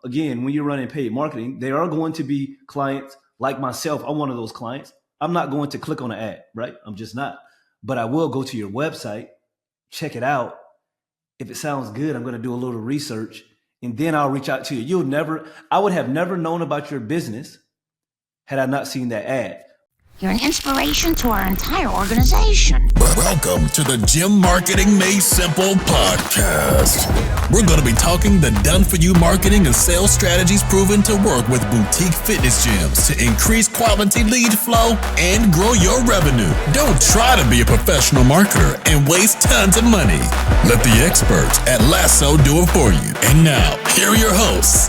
again, when you're running paid marketing, there are going to be clients like myself. I'm one of those clients. I'm not going to click on an ad, right? I'm just not. But I will go to your website, check it out. If it sounds good, I'm going to do a little research and then I'll reach out to you. I would have never known about your business had I not seen that ad. You're an inspiration to our entire organization. Welcome to the Gym Marketing Made Simple podcast. We're going to be talking the done-for-you marketing and sales strategies proven to work with boutique fitness gyms to increase quality lead flow and grow your revenue. Don't try to be a professional marketer and waste tons of money. Let the experts at Lasso do it for you. And now, here are your hosts,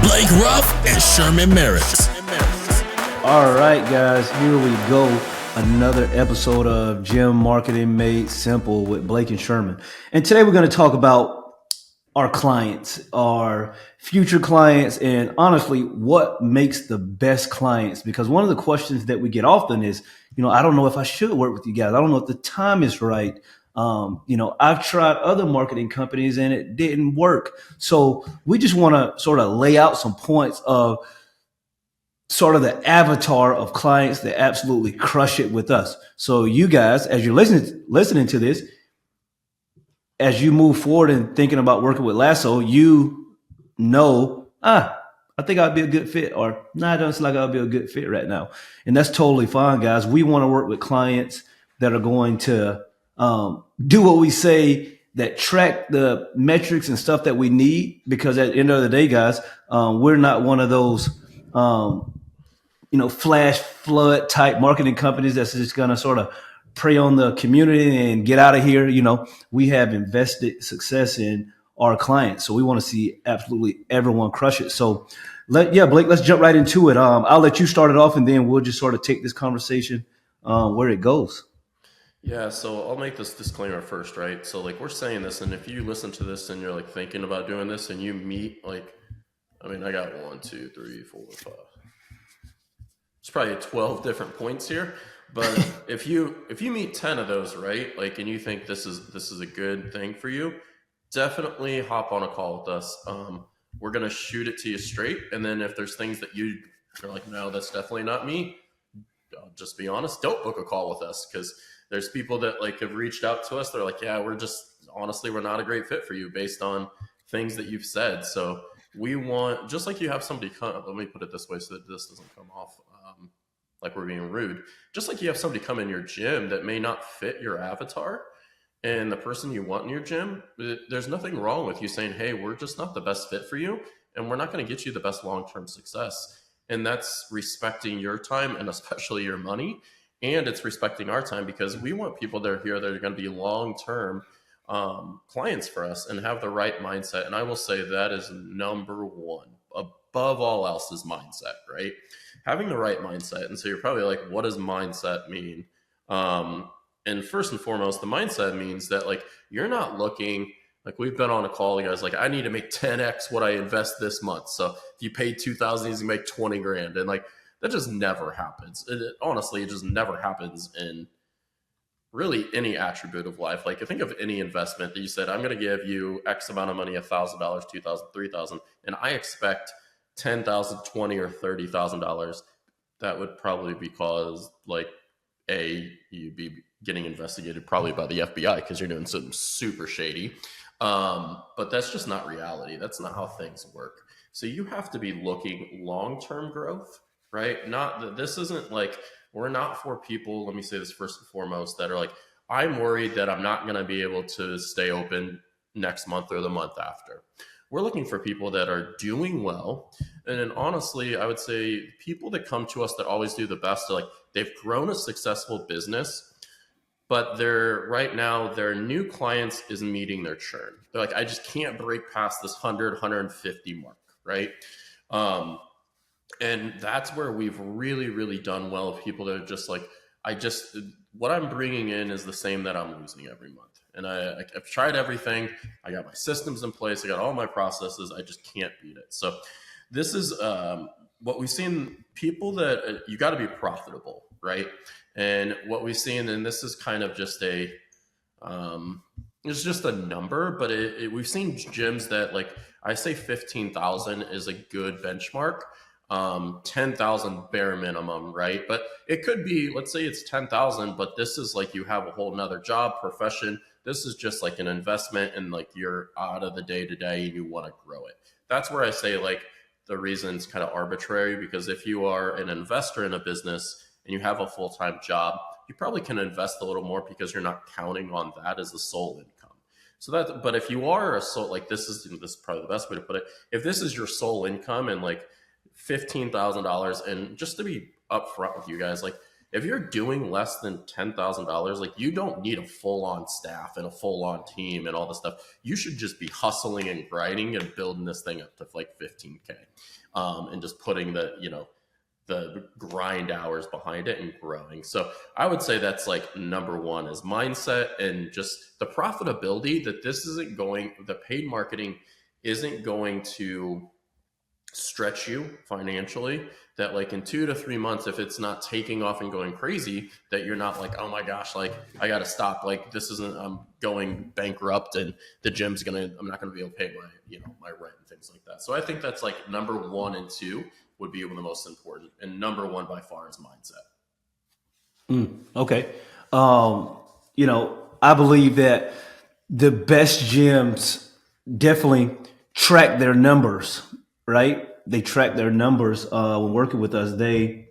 Blake Ruff and Sherman Merritt. All right, guys, here we go. Another episode of Gym Marketing Made Simple with Blake and Sherman. And today we're going to talk about our clients, our future clients, and honestly, what makes the best clients. Because one of the questions that we get often is, I don't know if I should work with you guys. I don't know if the time is right. I've tried other marketing companies and it didn't work. So we just want to sort of lay out some points of sort of the avatar of clients that absolutely crush it with us. So you guys, as you're listening to this, as you move forward and thinking about working with Lasso, I think I'd be a good fit, or nah, it doesn't like I'll be a good fit right now. And that's totally fine, guys. We want to work with clients that are going to do what we say, that track the metrics and stuff that we need, because at the end of the day, guys, we're not one of those flash flood type marketing companies that's just going to sort of prey on the community and get out of here. We have invested success in our clients. So we want to see absolutely everyone crush it. So Blake, let's jump right into it. I'll let you start it off and then we'll just sort of take this conversation where it goes. Yeah, so I'll make this disclaimer first, right? So we're saying this, and if you listen to this and you're thinking about doing this and you meet I got 1, 2, 3, 4, 5. It's probably 12 different points here, but if you meet 10 of those, right, and you think this is a good thing for you, definitely hop on a call with us. We're gonna shoot it to you straight, and then if there's things that you're like, no, that's definitely not me, I'll just be honest, don't book a call with us, because there's people that have reached out to us. They're like, yeah, we're not a great fit for you based on things that you've said. So we want, just like you have somebody come, let me put it this way so that this doesn't come off like we're being rude. Just like you have somebody come in your gym that may not fit your avatar and the person you want in your gym, there's nothing wrong with you saying, hey, we're just not the best fit for you and we're not going to get you the best long-term success. And that's respecting your time and especially your money. And it's respecting our time, because we want people that are here that are going to be long-term clients for us and have the right mindset. And I will say that is number one, above all else, is mindset, right? Having the right mindset. And so you're probably like, what does mindset mean? And first and foremost, the mindset means that you're not looking, we've been on a call, you guys, I need to make 10x what I invest this month. So if you pay 2,000, you can make 20 grand. And that just never happens. Honestly, it just never happens in really any attribute of life. I think of any investment that you said, I'm going to give you X amount of money, $1,000, $2,000, $3,000, and I expect $10,000, $20,000 or $30,000. That would probably be caused you'd be getting investigated probably by the FBI because you're doing something super shady. But that's just not reality. That's not how things work. So you have to be looking long-term growth, right? This isn't we're not for people, let me say this first and foremost, that are I'm worried that I'm not going to be able to stay open next month or the month after. We're looking for people that are doing well. And then honestly, I would say people that come to us that always do the best are they've grown a successful business, but right now their new clients is meeting their churn. They're I just can't break past this 100, 150 mark, right? And that's where we've really, really done well with people that are just what I'm bringing in is the same that I'm losing every month. And I've tried everything. I got my systems in place. I got all my processes. I just can't beat it. So this is what we've seen, people that you got to be profitable, right? And what we've seen, and this is kind of just It's just a number, but we've seen gyms that, like, I say 15,000 is a good benchmark. 10,000 bare minimum, right? But it could be, let's say it's 10,000, but this is like you have a whole nother job, profession. This is just like an investment and like you're out of the day to day and you want to grow it. That's where I say, like, the reason's kind of arbitrary, because if you are an investor in a business and you have a full-time job, you probably can invest a little more because you're not counting on that as the sole income. So that, but if you are a sole, like, this is probably the best way to put it. If this is your sole income and like $15,000, and just to be upfront with you guys, like, if you're doing less than $10,000, like, you don't need a full-on staff and a full-on team and all this stuff. You should just be hustling and grinding and building this thing up to like 15K, and just putting the grind hours behind it and growing. So I would say that's like number one is mindset, and just the profitability, that the paid marketing isn't going to stretch you financially, that like in 2 to 3 months, if it's not taking off and going crazy, that you're not like, oh my gosh, like I got to stop. Like, this isn't, I'm going bankrupt and I'm not going to be able to pay my rent and things like that. So I think that's like number 1 and 2 would be the most important. And number 1 by far is mindset. Okay. I believe that the best gyms definitely track their numbers, right? They track their numbers when working with us. They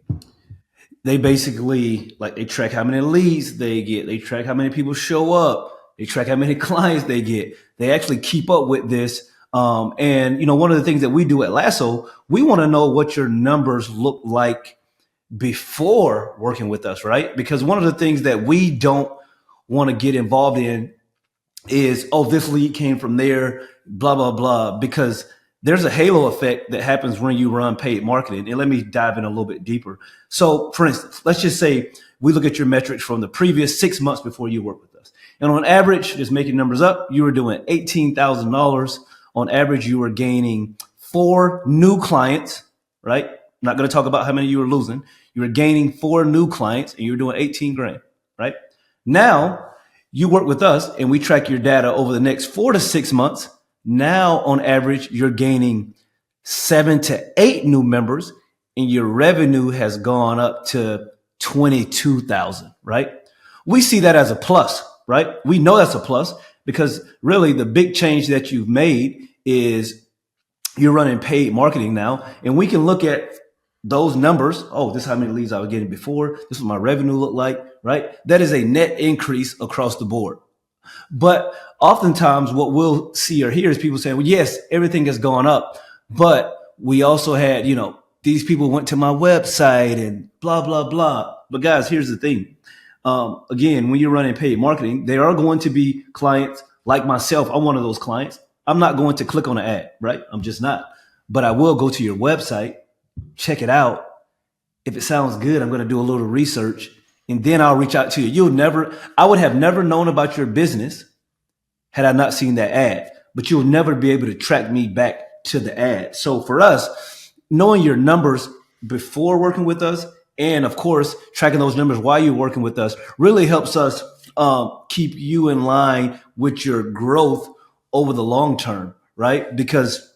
basically, like, they track how many leads they get. They track how many people show up. They track how many clients they get. They actually keep up with this. And one of the things that we do at Lasso, we want to know what your numbers look like before working with us, right? Because one of the things that we don't want to get involved in is, oh, this lead came from there, blah, blah, blah, because there's a halo effect that happens when you run paid marketing. And let me dive in a little bit deeper. So for instance, let's just say we look at your metrics from the previous 6 months before you work with us. And on average, just making numbers up, you were doing $18,000. On average, you were gaining 4 new clients, right? I'm not going to talk about how many you were losing. You were gaining 4 new clients and you were doing 18 grand, right? Now you work with us and we track your data over the next 4 to 6 months. Now on average, you're gaining 7 to 8 new members and your revenue has gone up to 22,000, right? We see that as a plus, right? We know that's a plus because really the big change that you've made is you're running paid marketing now, and we can look at those numbers. Oh, this is how many leads I was getting before. This is what my revenue looked like, right? That is a net increase across the board. But oftentimes what we'll see or hear is people saying, well, yes, everything has gone up, but we also had, these people went to my website and blah, blah, blah. But guys, here's the thing. Again, when you're running paid marketing, there are going to be clients like myself. I'm one of those clients. I'm not going to click on an ad, right? I'm just not. But I will go to your website, check it out. If it sounds good, I'm going to do a little research and then I'll reach out to you. I would have never known about your business had I not seen that ad, but you'll never be able to track me back to the ad. So for us, knowing your numbers before working with us, and of course, tracking those numbers while you're working with us really helps us keep you in line with your growth over the long term, right? Because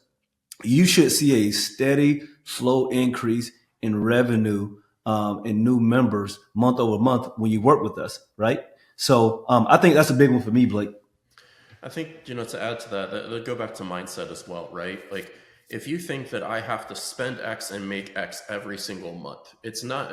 you should see a steady, slow increase in revenue and new members month over month when you work with us, right? So I think that's a big one for me, Blake. I think, to add to that, go back to mindset as well, right? Like, if you think that I have to spend X and make X every single month, it's not.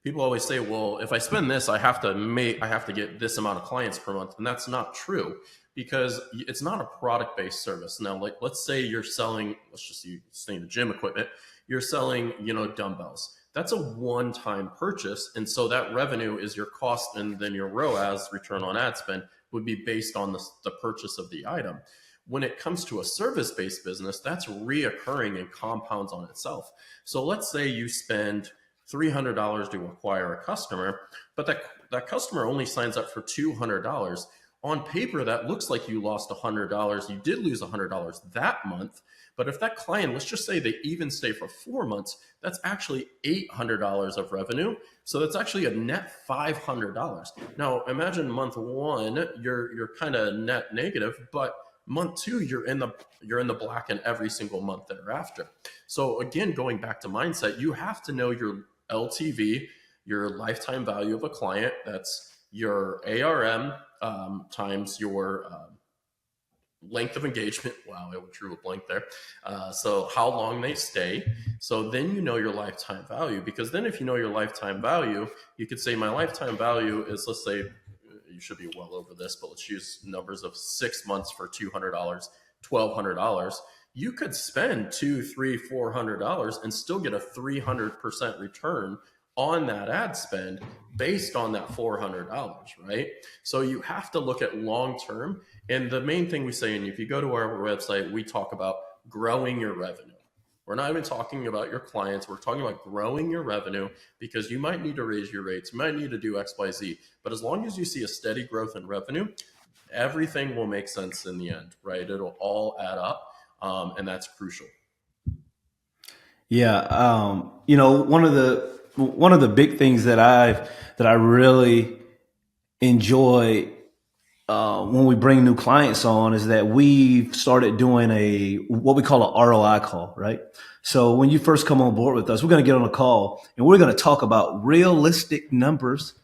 People always say, well, if I spend this, I have to get this amount of clients per month, and that's not true because it's not a product-based service. Now, like, let's say you're selling, let's just say the gym equipment, you're selling, dumbbells. That's a one-time purchase, and so that revenue is your cost, and then your ROAS, return on ad spend, would be based on the purchase of the item. When it comes to a service-based business, that's reoccurring and compounds on itself. So let's say you spend $300 to acquire a customer, but that customer only signs up for $200. On paper, that looks like you lost $100. You did lose $100 that month, But if that client, let's just say they even stay for 4 months, that's actually $800 of revenue. So that's actually a net $500. Now imagine month one, you're kind of net negative, but month two, you're in the black in every single month thereafter. So again, going back to mindset, you have to know your LTV, your lifetime value of a client. That's your ARM times your length of engagement. Wow, I drew a blank there. So how long they stay. So then you know your lifetime value, because then if you know your lifetime value, you could say my lifetime value is, let's say, you should be well over this, but let's use numbers of 6 months for $200, $1,200. You could spend $200, $300, $400 and still get a 300% return on that ad spend based on that $400, right? So you have to look at long term. And the main thing we say, and if you go to our website, we talk about growing your revenue. We're not even talking about your clients. We're talking about growing your revenue, because you might need to raise your rates. You might need to do X, Y, Z. But as long as you see a steady growth in revenue, everything will make sense in the end, right? It'll all add up. And that's crucial. Yeah, one of the big things that I really enjoy when we bring new clients on is that we've started doing what we call an ROI call, right? So when you first come on board with us, we're going to get on a call and we're going to talk about realistic numbers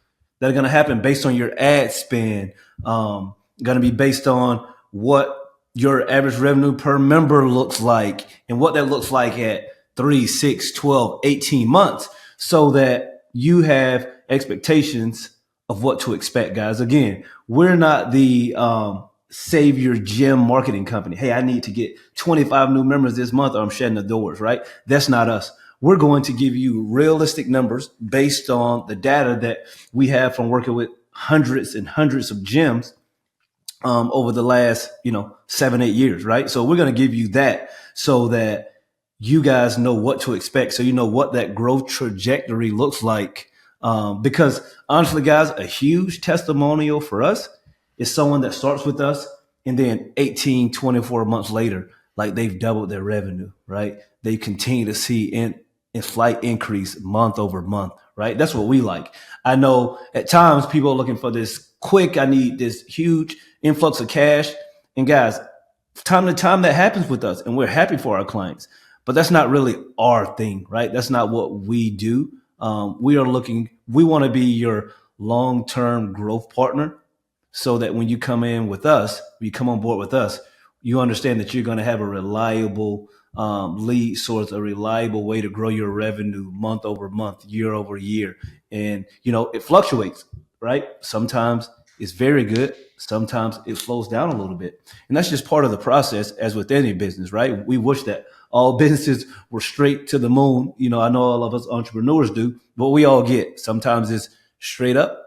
that are going to happen based on your ad spend, going to be based on what your average revenue per member looks like and what that looks like at 3, 6, 12, 18 months, so that you have expectations of what to expect, guys. Again, we're not the save your gym marketing company. Hey, I need to get 25 new members this month or I'm shutting the doors, right? That's not us. We're going to give you realistic numbers based on the data that we have from working with hundreds and hundreds of gyms over the last, 7, 8 years, right? So we're going to give you that so that you guys know what to expect. So you know what that growth trajectory looks like. Because honestly, guys, a huge testimonial for us is someone that starts with us and then 18, 24 months later, like they've doubled their revenue, right? They continue to see in slight increase month over month, right? That's what we like. I know at times people are looking for this quick, I need this huge influx of cash. And guys, time to time that happens with us and we're happy for our clients, but that's not really our thing, right? That's not what we do. We want to be your long-term growth partner, so that when you come in with us, when you come on board with us, you understand that you're going to have a reliable lead source, a reliable way to grow your revenue month over month, year over year. And, it fluctuates, right? Sometimes it's very good. Sometimes it slows down a little bit. And that's just part of the process, as with any business, right? We wish that all businesses were straight to the moon. I know all of us entrepreneurs do, but we all get, sometimes it's straight up.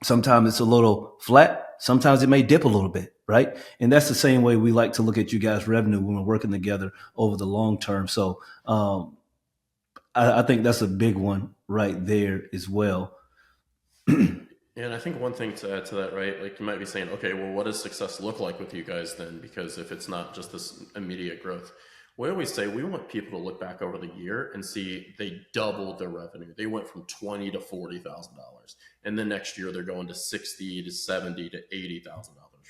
Sometimes it's a little flat. Sometimes it may dip a little bit, right? And that's the same way we like to look at you guys' revenue when we're working together over the long term. So I think that's a big one right there as well. And I think one thing to add to that, right? Like you might be saying, okay, well, what does success look like with you guys then? Because if it's not just this immediate growth, we always say we want people to look back over the year and see they doubled their revenue. They went from $20,000 to $40,000, and then next year they're going to $60,000 to $70,000 to $80,000,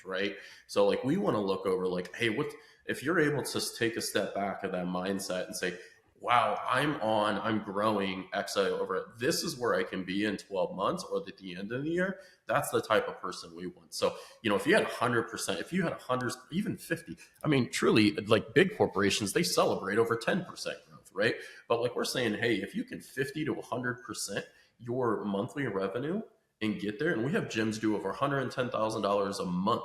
right? So like we want to look over like, hey, what if you're able to take a step back of that mindset and say, wow, I'm growing X over it. This is where I can be in 12 months or at the end of the year. That's the type of person we want. So, if you had 100%, if you had 100, even 50, I mean, truly, like big corporations, they celebrate over 10% growth, right? But like we're saying, hey, if you can 50 to 100% your monthly revenue and get there, and we have gyms do over $110,000 a month.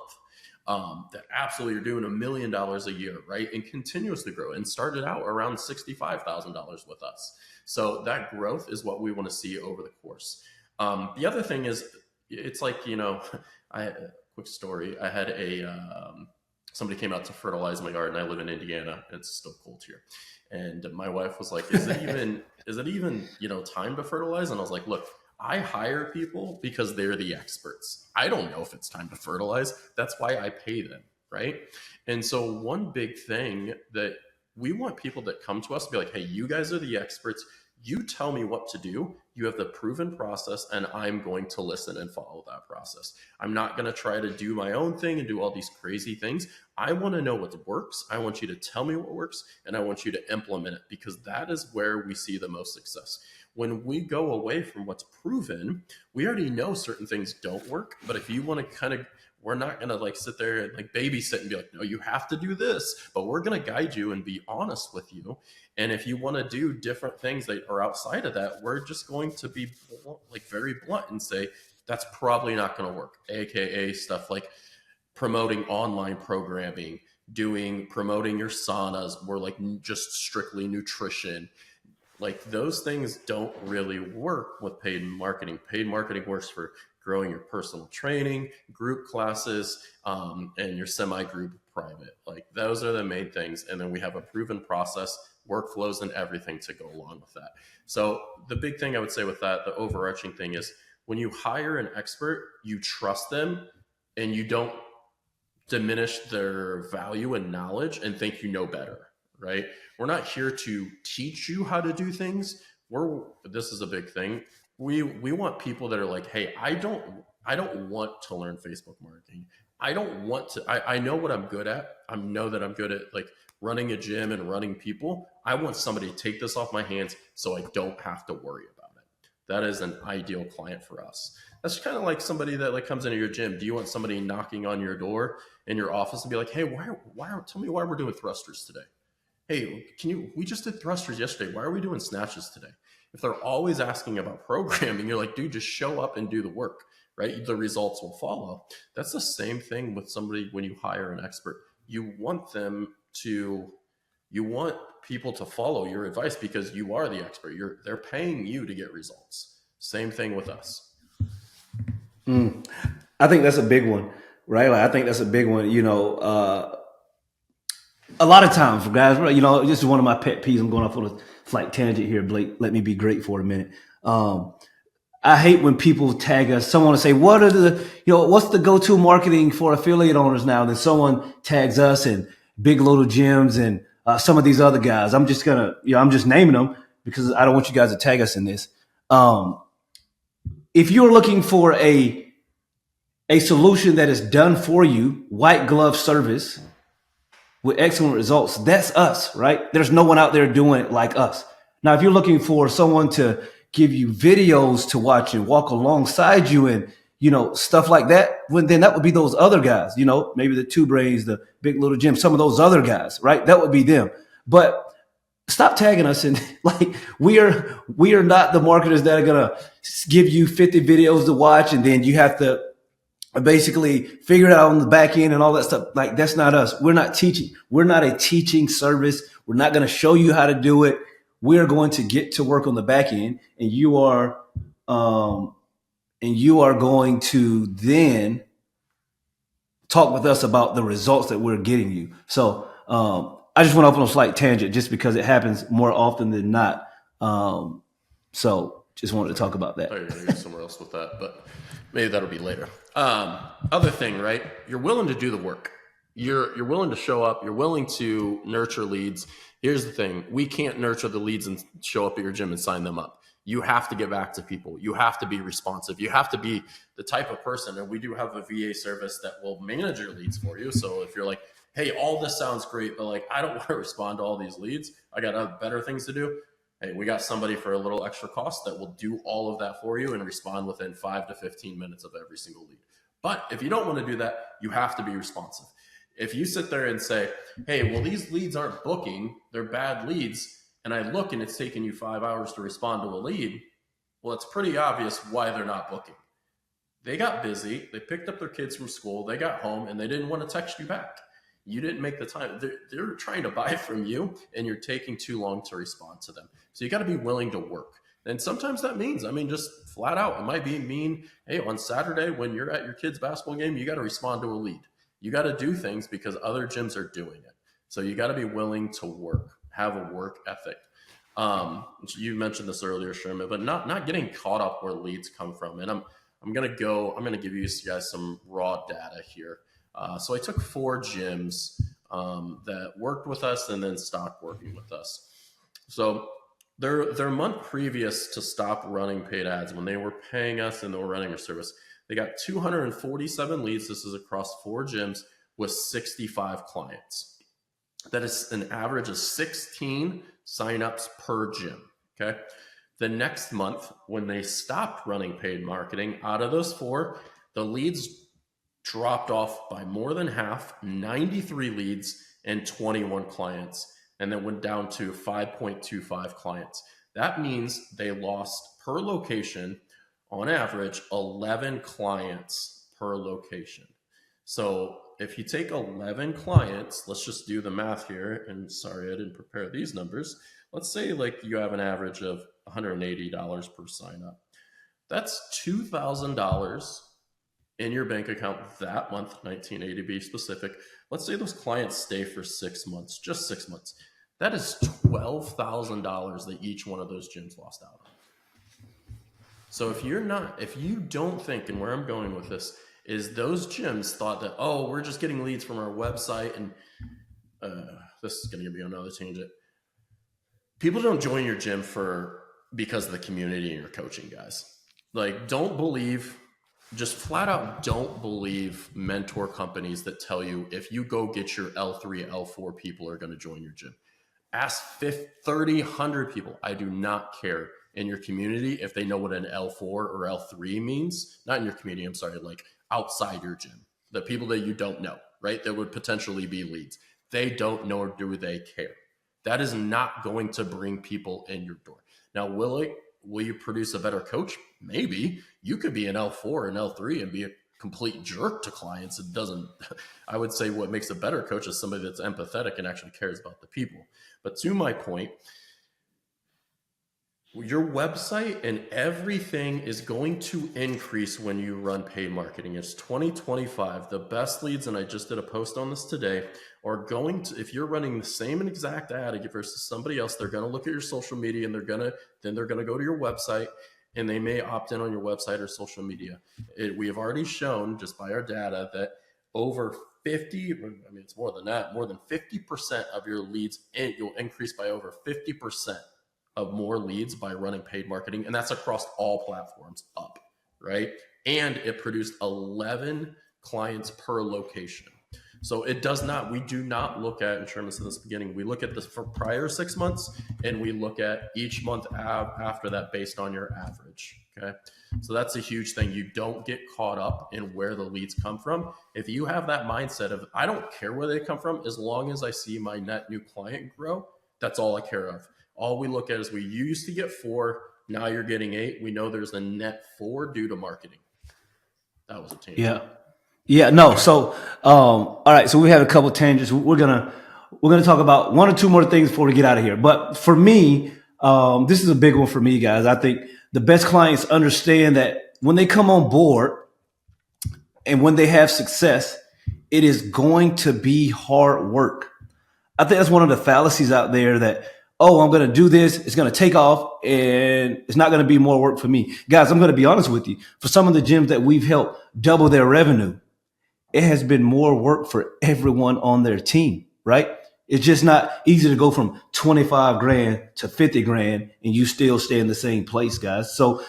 That absolutely are doing $1 million a year, right? And continuously grow and started out around $65,000 with us. So that growth is what we want to see over the course. The other thing is, it's like, I had a quick story. I had somebody came out to fertilize my garden. I live in Indiana. It's still cold here. And my wife was like, is it even, time to fertilize? And I was like, look, I hire people because they're the experts. I don't know if it's time to fertilize. That's why I pay them, right? And so one big thing that we want people that come to us to be like, hey, you guys are the experts. You tell me what to do. You have the proven process, and I'm going to listen and follow that process. I'm not going to try to do my own thing and do all these crazy things. I want to know what works. I want you to tell me what works, and I want you to implement it, because that is where we see the most success. When we go away from what's proven, we already know certain things don't work. But if you want to kind of, we're not going to like sit there and like babysit and be like, no, you have to do this, but we're going to guide you and be honest with you. And if you want to do different things that are outside of that, we're just going to be like very blunt and say, that's probably not going to work. AKA stuff like promoting online programming, promoting your saunas, or like just strictly nutrition. Like those things don't really work with paid marketing. Paid marketing works for growing your personal training, group classes, and your semi-group private. Like those are the main things. And then we have a proven process, workflows, and everything to go along with that. So the big thing I would say with that, the overarching thing is when you hire an expert, you trust them and you don't diminish their value and knowledge and think you know better, right? We're not here to teach you how to do things. This is a big thing. We want people that are like, hey, I don't want to learn Facebook marketing. I don't want to. I know what I'm good at. I know that I'm good at like running a gym and running people. I want somebody to take this off my hands so I don't have to worry about it. That is an ideal client for us. That's kind of like somebody that like comes into your gym. Do you want somebody knocking on your door in your office and be like, hey, tell me why we're doing thrusters today? Hey, we just did thrusters yesterday. Why are we doing snatches today? If they're always asking about programming, you're like, dude, just show up and do the work, right? The results will follow. That's the same thing with somebody when you hire an expert. You want people to follow your advice because you are the expert. They're paying you to get results. Same thing with us. I think that's a big one, right? Like I think that's a big one. A lot of times, guys, this is one of my pet peeves. I'm going off on a slight tangent here, Blake. Let me be great for a minute. I hate when people tag us. Someone will say, what's the go-to marketing for affiliate owners now? Then someone tags us and Big Little Gyms and some of these other guys. I'm just I'm just naming them because I don't want you guys to tag us in this. If you're looking for a solution that is done for you, white glove service with excellent results, that's us, right? There's no one out there doing it like us. Now, if you're looking for someone to give you videos to watch and walk alongside you and, stuff like that, then that would be those other guys, maybe the Two Brains, the Big Little Gym, some of those other guys, right? That would be them. But stop tagging us and like we are not the marketers that are going to give you 50 videos to watch and then you have to basically figure it out on the back end and all that stuff. Like that's not us. We're not teaching. We're not a teaching service. We're not going to show you how to do it. We're going to get to work on the back end, and you are going to then talk with us about the results that we're getting you. So I just went off on a slight tangent just because it happens more often than not. So just wanted to talk about that. Oh, you're going to go somewhere else with that, but maybe that'll be later. Other thing, right? You're willing to do the work. You're willing to show up. You're willing to nurture leads. Here's the thing. We can't nurture the leads and show up at your gym and sign them up. You have to get back to people. You have to be responsive. You have to be the type of person, and we do have a VA service that will manage your leads for you. So if you're like, hey, all this sounds great, but like, I don't want to respond to all these leads. I got other better things to do. Hey, we got somebody for a little extra cost that will do all of that for you and respond within 5 to 15 minutes of every single lead. But if you don't want to do that, you have to be responsive. If you sit there and say, hey, well, these leads aren't booking, they're bad leads, and I look and it's taking you 5 hours to respond to a lead, well, it's pretty obvious why they're not booking. They got busy, they picked up their kids from school, they got home, and they didn't want to text you back. You didn't make the time. They're trying to buy from you, and you're taking too long to respond to them. So you got to be willing to work. And sometimes that means, just flat out, it might mean, hey, on Saturday when you're at your kid's basketball game, you got to respond to a lead. You got to do things because other gyms are doing it. So you got to be willing to work, have a work ethic. You mentioned this earlier, Sherman, but not getting caught up where leads come from. And I'm going to give you guys some raw data here. So I took 4 gyms that worked with us and then stopped working with us. So their month previous to stop running paid ads, when they were paying us and they were running our service, they got 247 leads. This is across 4 gyms with 65 clients. That is an average of 16 signups per gym. Okay. The next month, when they stopped running paid marketing, out of those 4, the leads dropped off by more than half, 93 leads and 21 clients, and then went down to 5.25 clients. That means they lost per location, on average, 11 clients per location. So if you take 11 clients, let's just do the math here. And sorry, I didn't prepare these numbers. Let's say like you have an average of $180 per sign up. That's $2,000 in your bank account that month, 1980 to be specific. Let's say those clients stay for 6 months, just 6 months. That is $12,000 that each one of those gyms lost out on. So if you don't think, and where I'm going with this, is those gyms thought that, oh, we're just getting leads from our website, and this is going to be another tangent. People don't join your gym because of the community and your coaching, guys. Like, just flat out don't believe mentor companies that tell you if you go get your L3, L4, people are going to join your gym. Ask 30, 100 people. I do not care in your community if they know what an L4 or L3 means. Not in your community, I'm sorry, like outside your gym. The people that you don't know, right? That would potentially be leads. They don't know, or do they care? That is not going to bring people in your door. Now, will you produce a better coach? Maybe. You could be an L4 and L3 and be a complete jerk to clients. It doesn't, I would say what makes a better coach is somebody that's empathetic and actually cares about the people. But to my point, your website and everything is going to increase when you run paid marketing. It's 2025. The best leads, and I just did a post on this today, are going to, if you're running the same exact ad versus somebody else, they're going to look at your social media and they're going to go to your website, and they may opt in on your website or social media. We have already shown just by our data that over 50, I mean, it's more than that, more than 50% of your leads, you'll increase by over 50% of more leads by running paid marketing. And that's across all platforms up, right? And it produced 11 clients per location. So we do not look at, in terms of this beginning, we look at this for prior 6 months, and we look at each month after that based on your average, okay? So that's a huge thing. You don't get caught up in where the leads come from. If you have that mindset of, I don't care where they come from, as long as I see my net new client grow, that's all I care of. All we look at is, we used to get 4, now you're getting 8. We know there's a net 4 due to marketing. That was a tangent. Yeah, no. So, all right. So we had a couple tangents. We're gonna talk about 1 or 2 more things before we get out of here. But for me, this is a big one for me, guys. I think the best clients understand that when they come on board and when they have success, it is going to be hard work. I think that's one of the fallacies out there that, oh, I'm going to do this, it's going to take off, and it's not going to be more work for me. Guys, I'm going to be honest with you. For some of the gyms that we've helped double their revenue, it has been more work for everyone on their team, right? It's just not easy to go from 25 grand to 50 grand and you still stay in the same place, guys. So,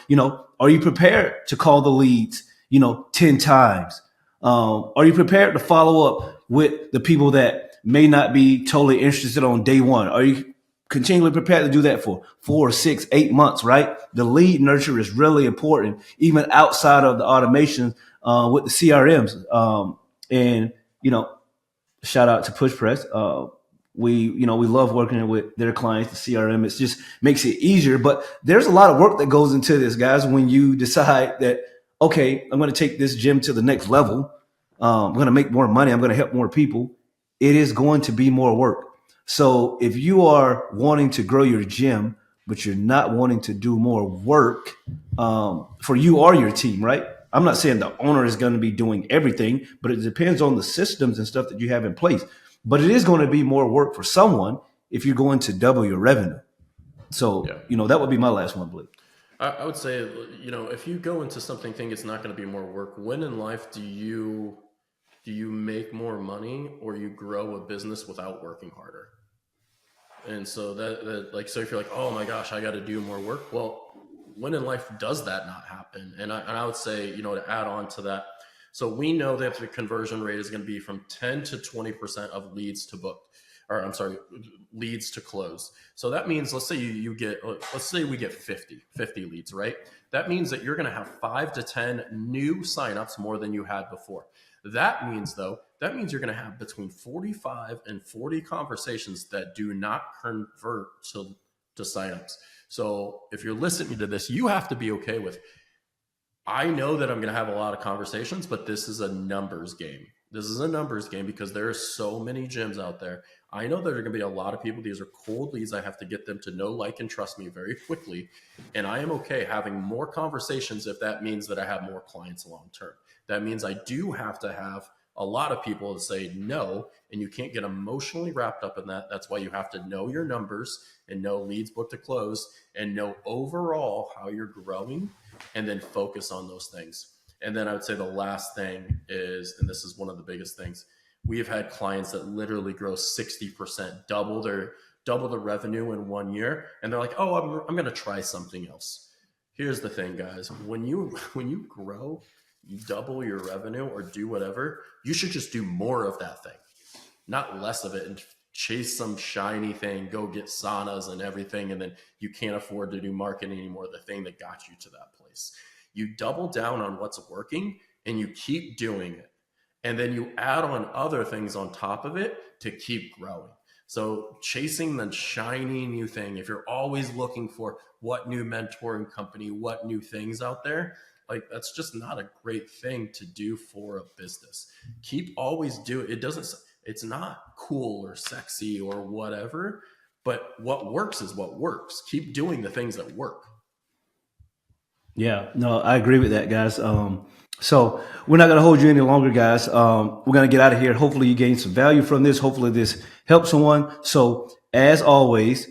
are you prepared to call the leads, 10 times? Are you prepared to follow up with the people that may not be totally interested on day one? Are you continually prepared to do that for 4, 6, 8 months, right? The lead nurture is really important, even outside of the automation with the CRMs. And shout out to Push Press. We love working with their clients, the CRM. It just makes it easier. But there's a lot of work that goes into this, guys, when you decide that, okay, I'm going to take this gym to the next level. I'm going to make more money. I'm going to help more people. It is going to be more work. So if you are wanting to grow your gym, but you're not wanting to do more work for you or your team, right? I'm not saying the owner is going to be doing everything, but it depends on the systems and stuff that you have in place. But it is going to be more work for someone if you're going to double your revenue. So, that would be my last one, Blake. I would say, if you go into something thinking it's not going to be more work, when in life do you do you make more money or you grow a business without working harder? And so that like, so if you're like, oh my gosh, I got to do more work. Well, when in life does that not happen? And I would say, to add on to that, so we know that the conversion rate is going to be from 10 to 20% of leads to booked, or I'm sorry, leads to close. So that means, let's say let's say we get 50 leads, right? That means that you're going to have 5 to 10 new signups more than you had before. That means you're going to have between 45 and 40 conversations that do not convert to signups. So if you're listening to this, you have to be okay with, I know that I'm going to have a lot of conversations, but this is a numbers game. This is a numbers game because there are so many gyms out there. I know there are going to be a lot of people. These are cold leads. I have to get them to know, like, and trust me very quickly. And I am okay having more conversations if that means that I have more clients long term. That means I do have to have a lot of people to say no, and you can't get emotionally wrapped up in that. That's why you have to know your numbers and know leads booked to close and know overall how you're growing, and then focus on those things. And then I would say the last thing is, and this is one of the biggest things, we have had clients that literally grow 60%, double the revenue in 1 year. And they're like, oh, I'm going to try something else. Here's the thing, guys. When you grow, you double your revenue or do whatever, you should just do more of that thing, not less of it, and chase some shiny thing, go get saunas and everything. And then you can't afford to do marketing anymore, the thing that got you to that place. You double down on what's working and you keep doing it. And then you add on other things on top of it to keep growing. So chasing the shiny new thing, if you're always looking for what new mentoring company, what new things out there, like, that's just not a great thing to do for a business. Keep always do it. It's not cool or sexy or whatever, but what works is what works. Keep doing the things that work. Yeah, no, I agree with that, guys. So we're not going to hold you any longer, guys. We're going to get out of here. Hopefully you gain some value from this. Hopefully this helps someone. So as always,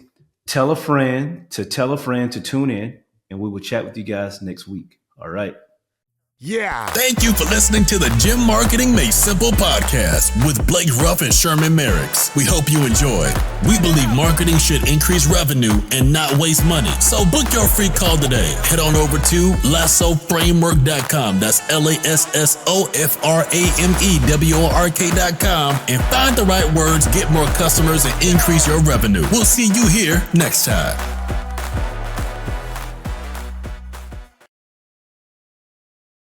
tell a friend to tune in, and we will chat with you guys next week. All right. Yeah. Thank you for listening to the Gym Marketing Made Simple podcast with Blake Ruff and Sherman Merricks. We hope you enjoyed. We believe marketing should increase revenue and not waste money. So book your free call today. Head on over to lassoframework.com. That's lassoframework.com and find the right words, get more customers, and increase your revenue. We'll see you here next time.